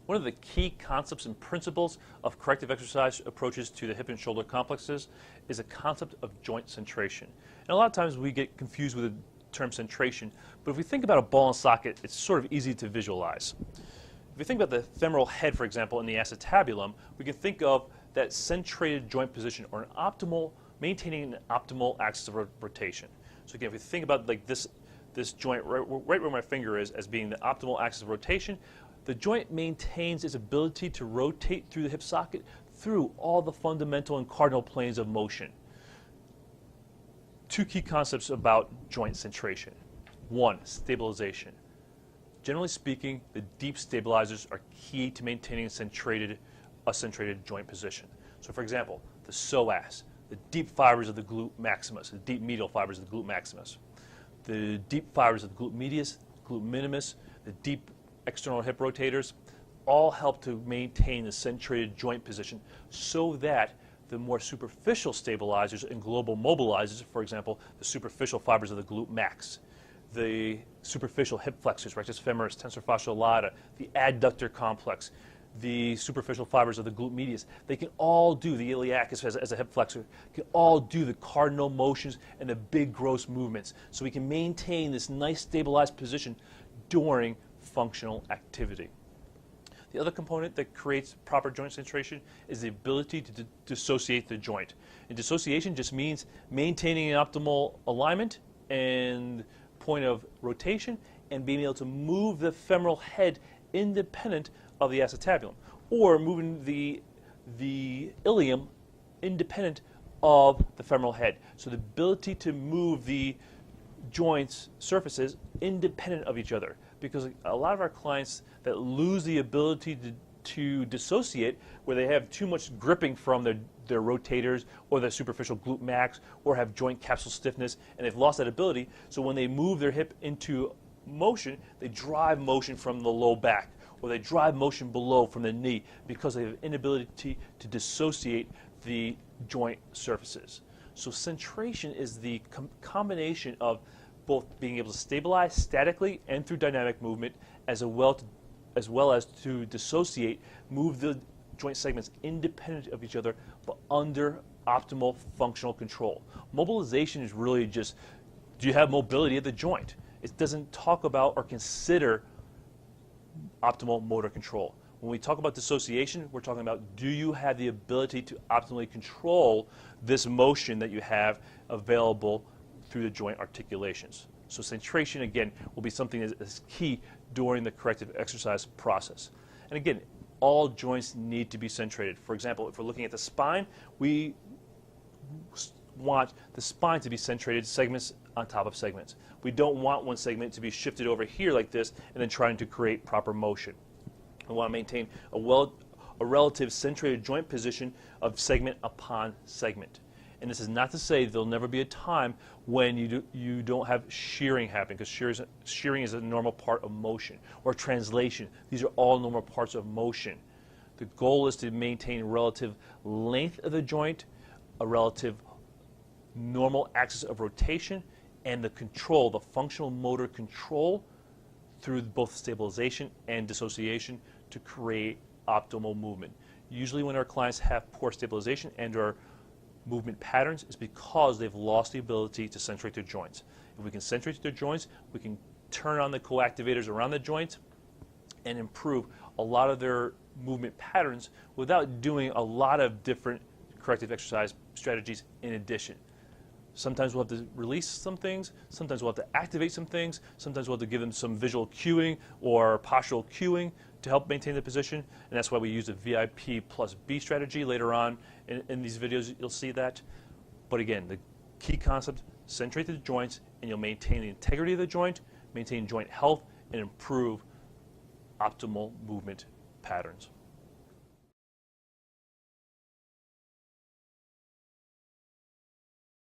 One of the key concepts and principles of corrective exercise approaches to the hip and shoulder complexes is a concept of joint centration. And a lot of times we get confused with the term centration, but if we think about a ball and socket, it's sort of easy to visualize. If we think about the femoral head, for example, in the acetabulum, we can think of that centrated joint position, or maintaining an optimal axis of rotation. So again, if we think about like this joint right where my finger is as being the optimal axis of rotation, the joint maintains its ability to rotate through the hip socket through all the fundamental and cardinal planes of motion. Two key concepts about joint centration. One, stabilization. Generally speaking, the deep stabilizers are key to maintaining a centrated joint position. So for example, the psoas, the deep fibers of the glute maximus, the deep medial fibers of the glute maximus, the deep fibers of the glute medius, glute minimus, the deep external hip rotators, all help to maintain the centrated joint position so that the more superficial stabilizers and global mobilizers, for example, the superficial fibers of the glute max, the superficial hip flexors, rectus femoris, tensor fasciae lata, the adductor complex, the superficial fibers of the glute medius, they can all do, the iliacus as a hip flexor, can all do the cardinal motions and the big gross movements. So we can maintain this nice stabilized position during functional activity. The other component that creates proper joint centration is the ability to dissociate the joint. And dissociation just means maintaining an optimal alignment and point of rotation and being able to move the femoral head independent of the acetabulum, or moving the ilium independent of the femoral head. So the ability to move the joints surfaces independent of each other, because a lot of our clients that lose the ability to dissociate, where they have too much gripping from their rotators or their superficial glute max, or have joint capsule stiffness, and they've lost that ability. So when they move their hip into motion, they drive motion from the low back, or they drive motion below from the knee, because they have an inability to dissociate the joint surfaces. So centration is the combination of both being able to stabilize statically and through dynamic movement, as well as to dissociate, move the joint segments independent of each other, but under optimal functional control. Mobilization is really just, do you have mobility at the joint? It doesn't talk about or consider optimal motor control. When we talk about dissociation, we're talking about, do you have the ability to optimally control this motion that you have available through the joint articulations? So centration, again, will be something that is key during the corrective exercise process. And again, all joints need to be centrated. For example, if we're looking at the spine, we want the spine to be centrated, segments on top of segments. We don't want one segment to be shifted over here like this and then trying to create proper motion. We want to maintain a relative centrated joint position of segment upon segment. And this is not to say there'll never be a time when you don't have shearing happen, because shearing is a normal part of motion, or translation. These are all normal parts of motion. The goal is to maintain relative length of the joint, a relative normal axis of rotation, and the control, the functional motor control through both stabilization and dissociation to create optimal movement. Usually when our clients have poor stabilization and/or movement patterns, is because they've lost the ability to centrate their joints. If we can centrate their joints, we can turn on the coactivators around the joints and improve a lot of their movement patterns without doing a lot of different corrective exercise strategies in addition. Sometimes we'll have to release some things, sometimes we'll have to activate some things, sometimes we'll have to give them some visual cueing or postural cueing to help maintain the position, and that's why we use the VIP plus B strategy. Later on in these videos you'll see that. But again, the key concept, centrate the joints and you'll maintain the integrity of the joint, maintain joint health, and improve optimal movement patterns.